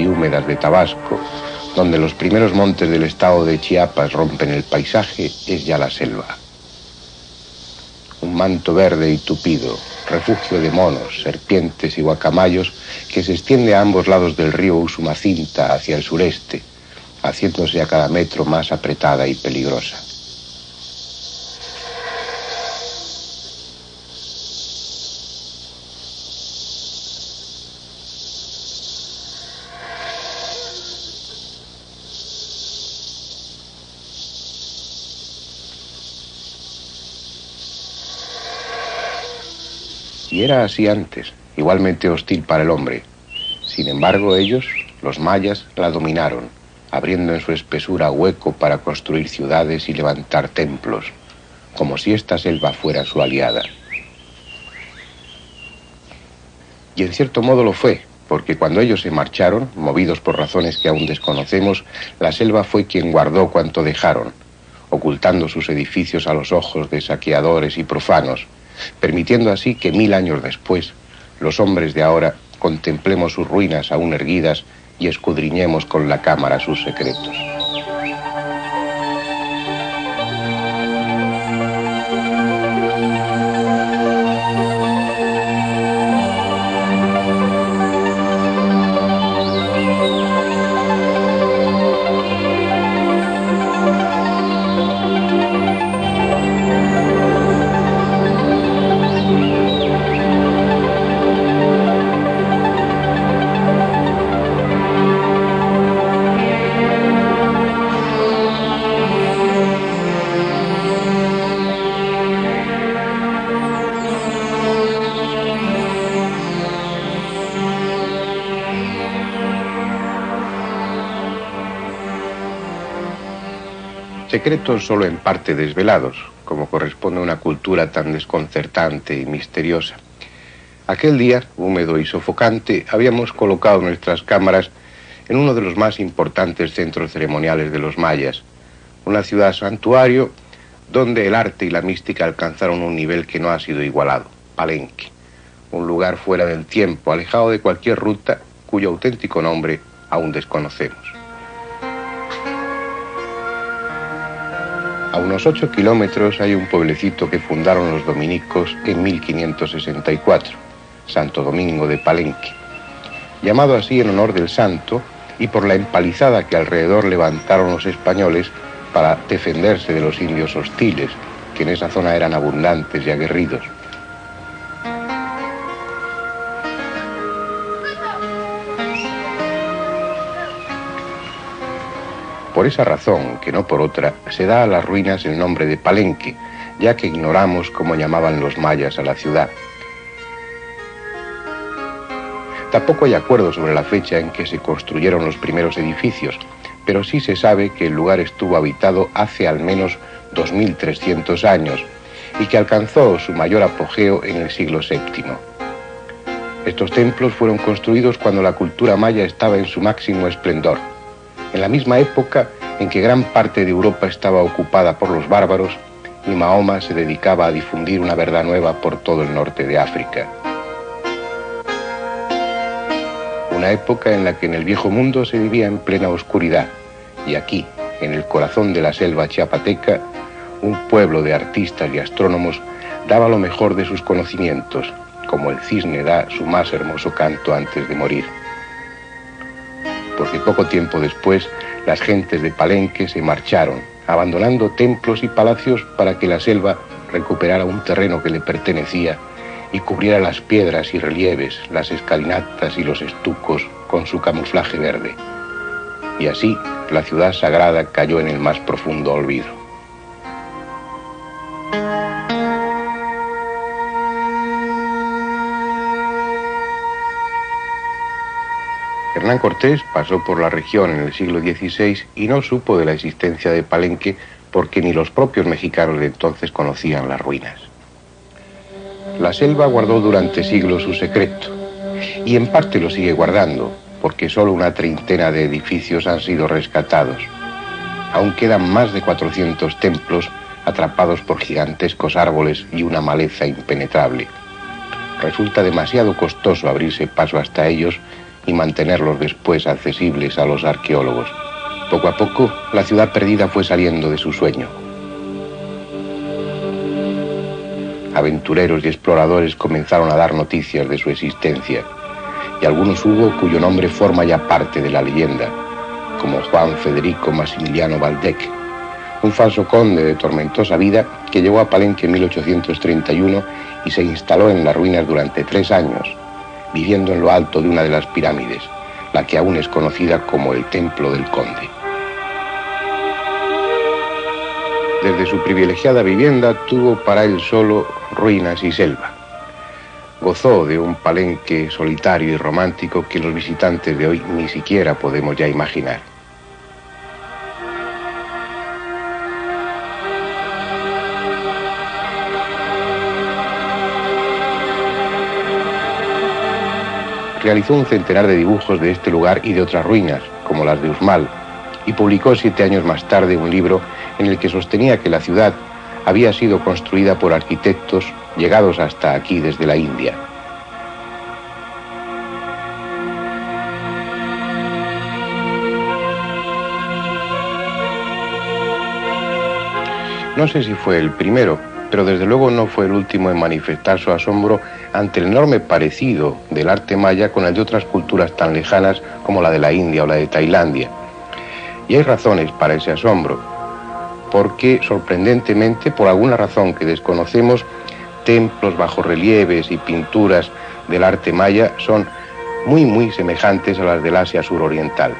y húmedas de Tabasco, donde los primeros montes del estado de Chiapas rompen el paisaje, es ya la selva. Un manto verde y tupido, refugio de monos, serpientes y guacamayos que se extiende a ambos lados del río Usumacinta hacia el sureste, haciéndose a cada metro más apretada y peligrosa. Y era así antes, igualmente hostil para el hombre. Sin embargo, ellos, los mayas, la dominaron, abriendo en su espesura hueco para construir ciudades y levantar templos, como si esta selva fuera su aliada. Y en cierto modo lo fue, porque cuando ellos se marcharon, movidos por razones que aún desconocemos, la selva fue quien guardó cuanto dejaron, ocultando sus edificios a los ojos de saqueadores y profanos, permitiendo así que 1000 años después, los hombres de ahora contemplemos sus ruinas aún erguidas y escudriñemos con la cámara sus secretos. Secretos solo en parte desvelados, como corresponde a una cultura tan desconcertante y misteriosa. Aquel día, húmedo y sofocante, habíamos colocado nuestras cámaras en uno de los más importantes centros ceremoniales de los mayas, una ciudad santuario donde el arte y la mística alcanzaron un nivel que no ha sido igualado, Palenque, un lugar fuera del tiempo, alejado de cualquier ruta cuyo auténtico nombre aún desconocemos. A unos 8 kilómetros hay un pueblecito que fundaron los dominicos en 1564, Santo Domingo de Palenque, llamado así en honor del santo y por la empalizada que alrededor levantaron los españoles para defenderse de los indios hostiles, que en esa zona eran abundantes y aguerridos. Por esa razón, que no por otra, se da a las ruinas el nombre de Palenque, ya que ignoramos cómo llamaban los mayas a la ciudad. Tampoco hay acuerdo sobre la fecha en que se construyeron los primeros edificios, pero sí se sabe que el lugar estuvo habitado hace al menos 2300 años y que alcanzó su mayor apogeo en el siglo VII. Estos templos fueron construidos cuando la cultura maya estaba en su máximo esplendor, en la misma época en que gran parte de Europa estaba ocupada por los bárbaros y Mahoma se dedicaba a difundir una verdad nueva por todo el norte de África. Una época en la que en el viejo mundo se vivía en plena oscuridad, y aquí, en el corazón de la selva chiapateca, un pueblo de artistas y astrónomos daba lo mejor de sus conocimientos, como el cisne da su más hermoso canto antes de morir. Porque poco tiempo después, las gentes de Palenque se marcharon, abandonando templos y palacios para que la selva recuperara un terreno que le pertenecía y cubriera las piedras y relieves, las escalinatas y los estucos con su camuflaje verde. Y así, la ciudad sagrada cayó en el más profundo olvido. Hernán Cortés pasó por la región en el siglo XVI y no supo de la existencia de Palenque porque ni los propios mexicanos de entonces conocían las ruinas. La selva guardó durante siglos su secreto y en parte lo sigue guardando porque solo una treintena de edificios han sido rescatados. Aún quedan más de 400 templos atrapados por gigantescos árboles y una maleza impenetrable. Resulta demasiado costoso abrirse paso hasta ellos y mantenerlos después accesibles a los arqueólogos. Poco a poco, la ciudad perdida fue saliendo de su sueño. Aventureros y exploradores comenzaron a dar noticias de su existencia, y algunos hubo cuyo nombre forma ya parte de la leyenda, como Juan Federico Maximiliano Waldeck, un falso conde de tormentosa vida que llegó a Palenque en 1831 y se instaló en las ruinas durante 3 años, viviendo en lo alto de una de las pirámides, la que aún es conocida como el Templo del Conde. Desde su privilegiada vivienda tuvo para él solo ruinas y selva. Gozó de un Palenque solitario y romántico que los visitantes de hoy ni siquiera podemos ya imaginar. Realizó un centenar de dibujos de este lugar y de otras ruinas, como las de Uxmal, y publicó 7 años más tarde un libro en el que sostenía que la ciudad había sido construida por arquitectos llegados hasta aquí desde la India. No sé si fue el primero, pero desde luego no fue el último en manifestar su asombro ante el enorme parecido del arte maya con el de otras culturas tan lejanas como la de la India o la de Tailandia. Y hay razones para ese asombro, porque sorprendentemente, por alguna razón que desconocemos, templos, bajorrelieves y pinturas del arte maya son muy semejantes a las del Asia suroriental.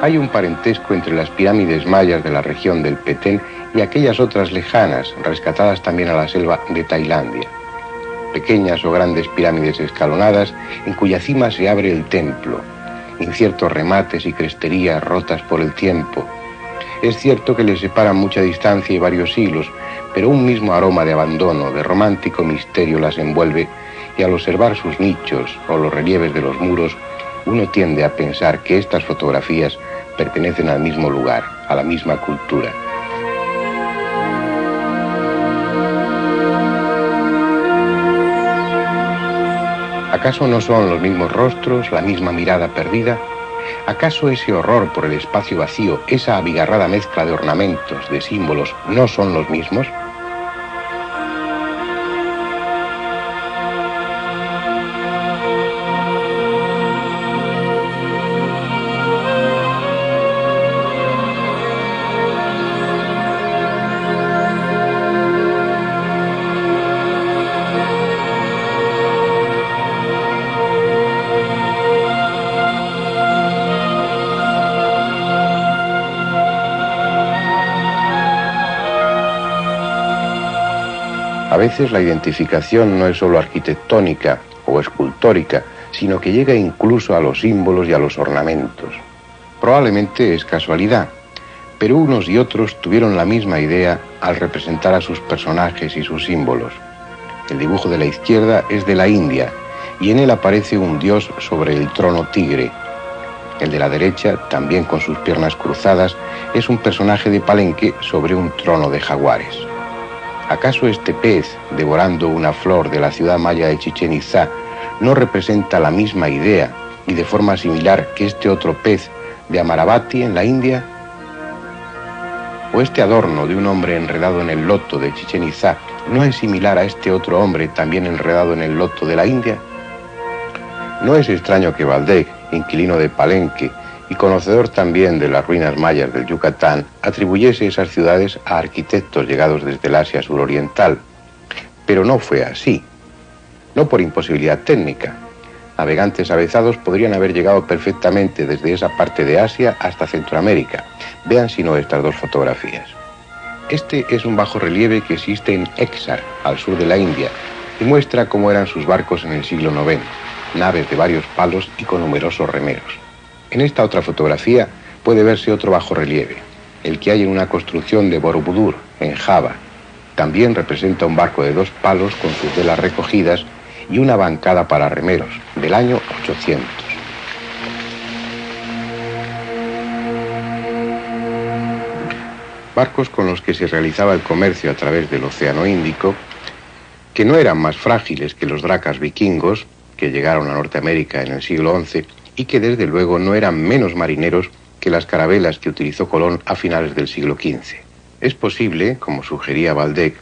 Hay un parentesco entre las pirámides mayas de la región del Petén y aquellas otras lejanas, rescatadas también a la selva de Tailandia. Pequeñas o grandes pirámides escalonadas en cuya cima se abre el templo, inciertos remates y cresterías rotas por el tiempo. Es cierto que les separan mucha distancia y varios siglos, pero un mismo aroma de abandono, de romántico misterio las envuelve, y al observar sus nichos o los relieves de los muros, uno tiende a pensar que estas fotografías pertenecen al mismo lugar, a la misma cultura. ¿Acaso no son los mismos rostros, la misma mirada perdida? ¿Acaso ese horror por el espacio vacío, esa abigarrada mezcla de ornamentos, de símbolos, no son los mismos? A veces la identificación no es solo arquitectónica o escultórica, sino que llega incluso a los símbolos y a los ornamentos. Probablemente es casualidad, pero unos y otros tuvieron la misma idea al representar a sus personajes y sus símbolos. El dibujo de la izquierda es de la India y en él aparece un dios sobre el trono tigre. El de la derecha, también con sus piernas cruzadas, es un personaje de Palenque sobre un trono de jaguares. ¿Acaso este pez, devorando una flor de la ciudad maya de Chichén Itzá, no representa la misma idea y de forma similar que este otro pez de Amaravati en la India? ¿O este adorno de un hombre enredado en el loto de Chichén Itzá no es similar a este otro hombre también enredado en el loto de la India? No es extraño que Waldeck, inquilino de Palenque y conocedor también de las ruinas mayas del Yucatán, atribuyese esas ciudades a arquitectos llegados desde el Asia suroriental. Pero no fue así. No por imposibilidad técnica. Navegantes avezados podrían haber llegado perfectamente desde esa parte de Asia hasta Centroamérica. Vean si no estas dos fotografías. Este es un bajorrelieve que existe en Exar, al sur de la India, y muestra cómo eran sus barcos en el siglo IX, naves de varios palos y con numerosos remeros. En esta otra fotografía puede verse otro bajorrelieve, el que hay en una construcción de Borobudur, en Java. También representa un barco de 2 palos con sus velas recogidas y una bancada para remeros, del año 800. Barcos con los que se realizaba el comercio a través del Océano Índico, que no eran más frágiles que los dracas vikingos, que llegaron a Norteamérica en el siglo XI y que desde luego no eran menos marineros que las carabelas que utilizó Colón a finales del siglo XV. Es posible, como sugería Waldeck,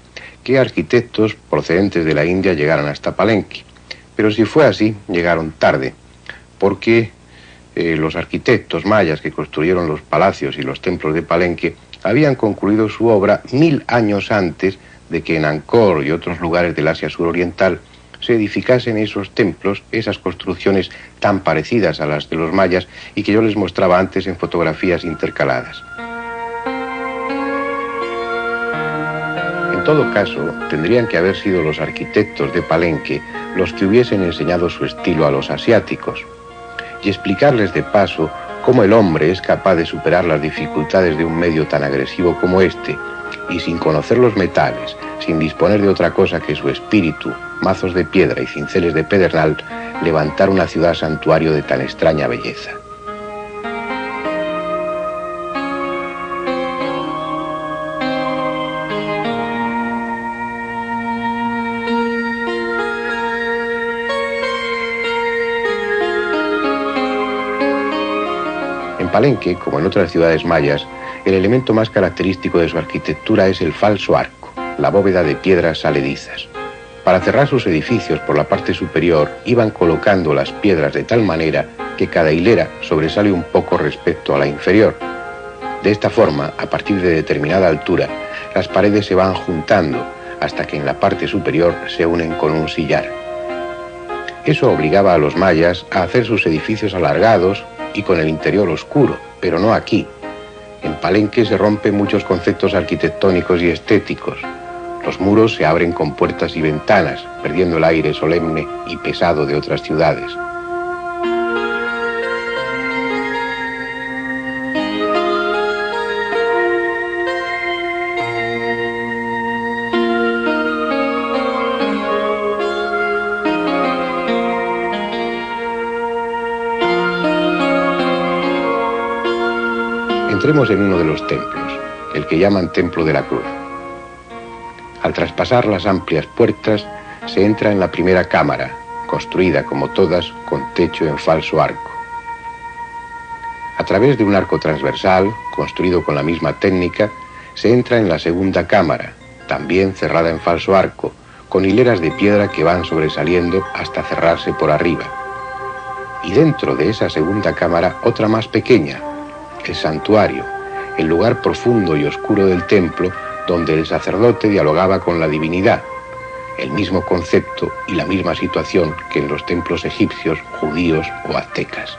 que arquitectos procedentes de la India llegaran hasta Palenque, pero si fue así, llegaron tarde, porque los arquitectos mayas que construyeron los palacios y los templos de Palenque habían concluido su obra 1000 años antes de que en Angkor y otros lugares del Asia suroriental se edificasen esos templos, esas construcciones tan parecidas a las de los mayas y que yo les mostraba antes en fotografías intercaladas. En todo caso, tendrían que haber sido los arquitectos de Palenque los que hubiesen enseñado su estilo a los asiáticos y explicarles de paso cómo el hombre es capaz de superar las dificultades de un medio tan agresivo como este y sin conocer los metales, sin disponer de otra cosa que su espíritu, mazos de piedra y cinceles de pedernal, levantar una ciudad santuario de tan extraña belleza. En Palenque, como en otras ciudades mayas, el elemento más característico de su arquitectura es el falso arco, la bóveda de piedras saledizas. Para cerrar sus edificios por la parte superior, iban colocando las piedras de tal manera que cada hilera sobresale un poco respecto a la inferior. De esta forma, a partir de determinada altura, las paredes se van juntando hasta que en la parte superior se unen con un sillar. Eso obligaba a los mayas a hacer sus edificios alargados y con el interior oscuro, pero no aquí. En Palenque se rompen muchos conceptos arquitectónicos y estéticos. Los muros se abren con puertas y ventanas, perdiendo el aire solemne y pesado de otras ciudades. Entremos en uno de los templos, el que llaman Templo de la Cruz. Al traspasar las amplias puertas, se entra en la primera cámara, construida como todas con techo en falso arco. A través de un arco transversal, construido con la misma técnica, se entra en la segunda cámara, también cerrada en falso arco, con hileras de piedra que van sobresaliendo hasta cerrarse por arriba. Y dentro de esa segunda cámara, otra más pequeña, el santuario, el lugar profundo y oscuro del templo donde el sacerdote dialogaba con la divinidad, el mismo concepto y la misma situación que en los templos egipcios, judíos o aztecas.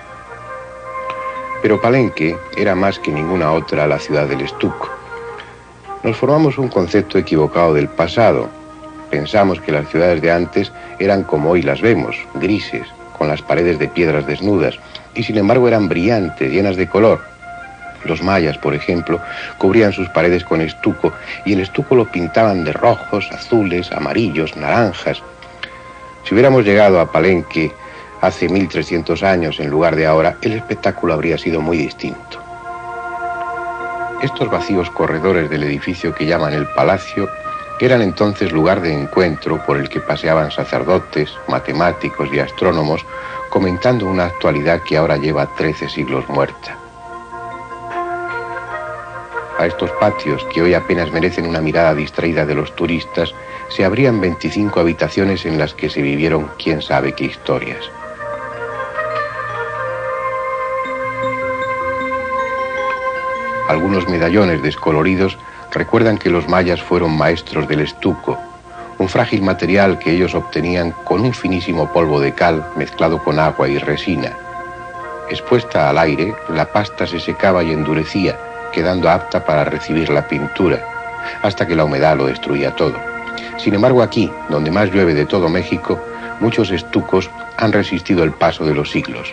Pero Palenque era más que ninguna otra la ciudad del estuco. Nos formamos un concepto equivocado del pasado. Pensamos que las ciudades de antes eran como hoy las vemos, grises, con las paredes de piedras desnudas, y sin embargo eran brillantes, llenas de color. Los mayas, por ejemplo, cubrían sus paredes con estuco y el estuco lo pintaban de rojos, azules, amarillos, naranjas. Si hubiéramos llegado a Palenque hace 1300 años en lugar de ahora, el espectáculo habría sido muy distinto. Estos vacíos corredores del edificio que llaman el palacio eran entonces lugar de encuentro por el que paseaban sacerdotes, matemáticos y astrónomos comentando una actualidad que ahora lleva 13 siglos muerta. A estos patios, que hoy apenas merecen una mirada distraída de los turistas, se abrían 25 habitaciones en las que se vivieron quién sabe qué historias. Algunos medallones descoloridos recuerdan que los mayas fueron maestros del estuco, un frágil material que ellos obtenían con un finísimo polvo de cal mezclado con agua y resina. Expuesta al aire, la pasta se secaba y endurecía, quedando apta para recibir la pintura, hasta que la humedad lo destruía todo. Sin embargo, aquí, donde más llueve de todo México, muchos estucos han resistido el paso de los siglos.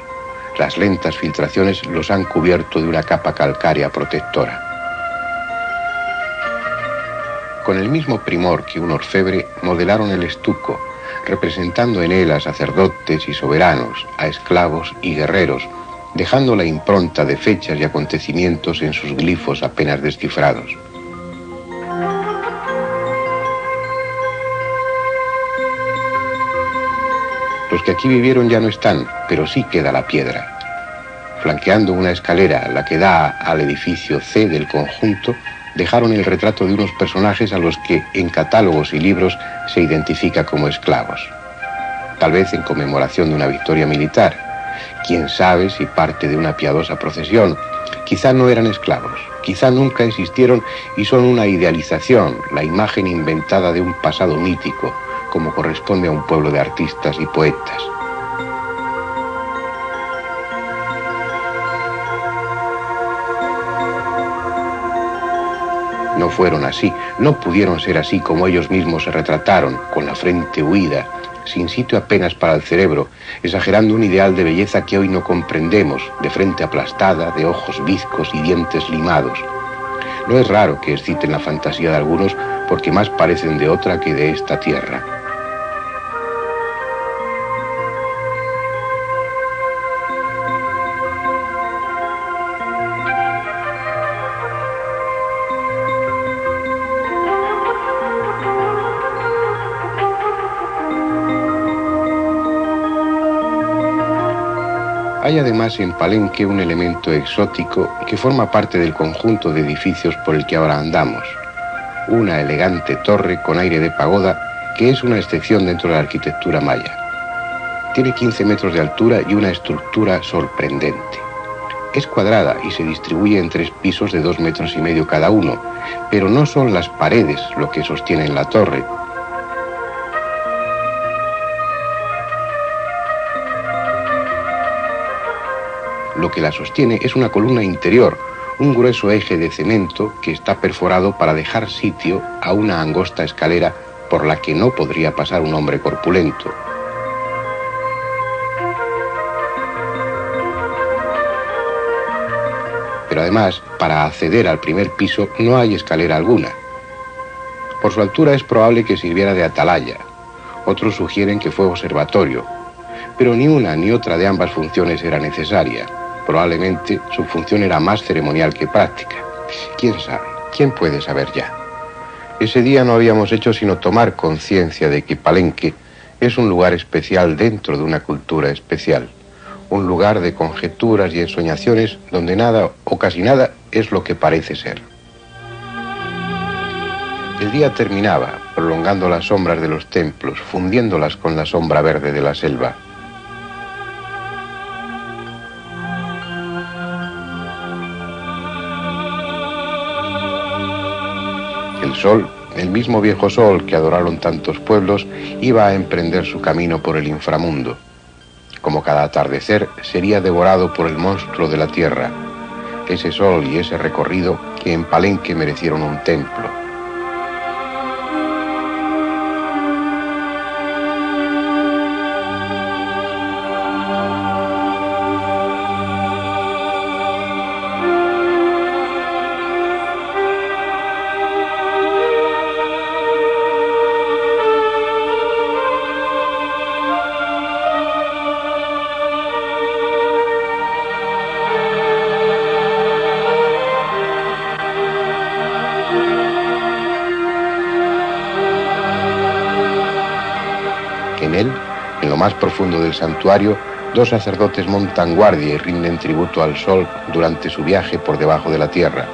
Las lentas filtraciones los han cubierto de una capa calcárea protectora. Con el mismo primor que un orfebre, modelaron el estuco, representando en él a sacerdotes y soberanos, a esclavos y guerreros, dejando la impronta de fechas y acontecimientos en sus glifos apenas descifrados. Los que aquí vivieron ya no están, pero sí queda la piedra. Flanqueando una escalera, la que da al edificio C del conjunto, dejaron el retrato de unos personajes a los que en catálogos y libros se identifica como esclavos. Tal vez en conmemoración de una victoria militar. Quién sabe si parte de una piadosa procesión. Quizá no eran esclavos, quizá nunca existieron y son una idealización, la imagen inventada de un pasado mítico, como corresponde a un pueblo de artistas y poetas. No fueron así, no pudieron ser así como ellos mismos se retrataron, con la frente huida, sin sitio apenas para el cerebro, exagerando un ideal de belleza que hoy no comprendemos, de frente aplastada, de ojos bizcos y dientes limados. No es raro que exciten la fantasía de algunos porque más parecen de otra que de esta tierra. Hay además en Palenque un elemento exótico que forma parte del conjunto de edificios por el que ahora andamos. Una elegante torre con aire de pagoda que es una excepción dentro de la arquitectura maya. Tiene 15 metros de altura y una estructura sorprendente. Es cuadrada y se distribuye en 3 pisos de 2,5 metros cada uno, pero no son las paredes lo que sostienen la torre. Lo que la sostiene es una columna interior, un grueso eje de cemento que está perforado para dejar sitio a una angosta escalera por la que no podría pasar un hombre corpulento. Pero además, para acceder al primer piso no hay escalera alguna. Por su altura es probable que sirviera de atalaya. Otros sugieren que fue observatorio, pero ni una ni otra de ambas funciones era necesaria. Probablemente su función era más ceremonial que práctica. ¿Quién sabe? ¿Quién puede saber ya? Ese día no habíamos hecho sino tomar conciencia de que Palenque es un lugar especial dentro de una cultura especial. Un lugar de conjeturas y ensoñaciones donde nada o casi nada es lo que parece ser. El día terminaba, prolongando las sombras de los templos, fundiéndolas con la sombra verde de la selva. El sol, el mismo viejo sol que adoraron tantos pueblos, iba a emprender su camino por el inframundo. Como cada atardecer, sería devorado por el monstruo de la tierra. Ese sol y ese recorrido que en Palenque merecieron un templo. En él, en lo más profundo del santuario, 2 sacerdotes montan guardia y rinden tributo al sol durante su viaje por debajo de la tierra,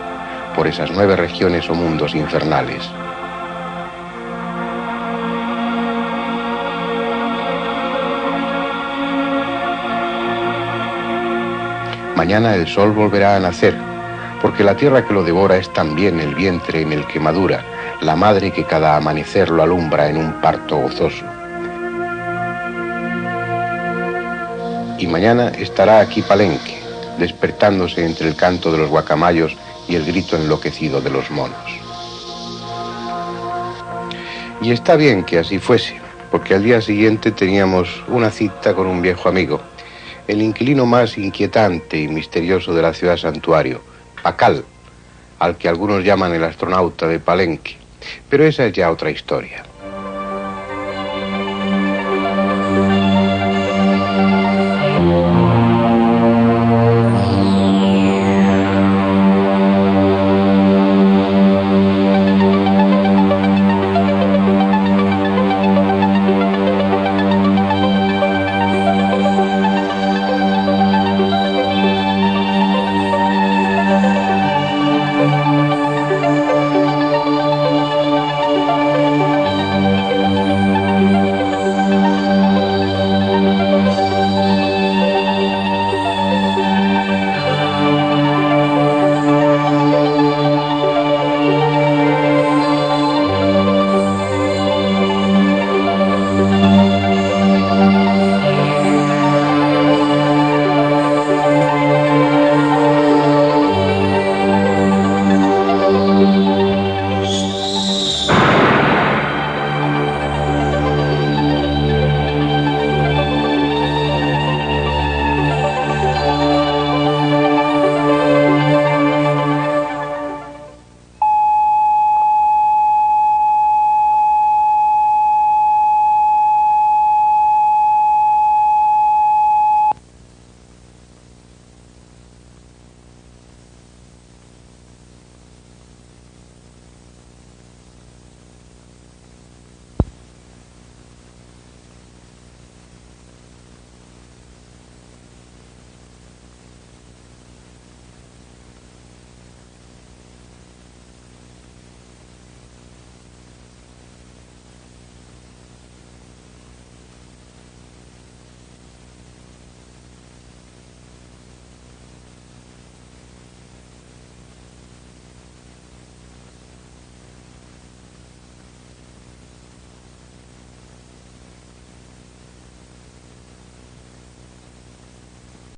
por esas 9 regiones o mundos infernales. Mañana el sol volverá a nacer, porque la tierra que lo devora es también el vientre en el que madura, la madre que cada amanecer lo alumbra en un parto gozoso. Y mañana estará aquí Palenque, despertándose entre el canto de los guacamayos y el grito enloquecido de los monos. Y está bien que así fuese, porque al día siguiente teníamos una cita con un viejo amigo, el inquilino más inquietante y misterioso de la ciudad santuario, Pacal, al que algunos llaman el astronauta de Palenque, pero esa es ya otra historia.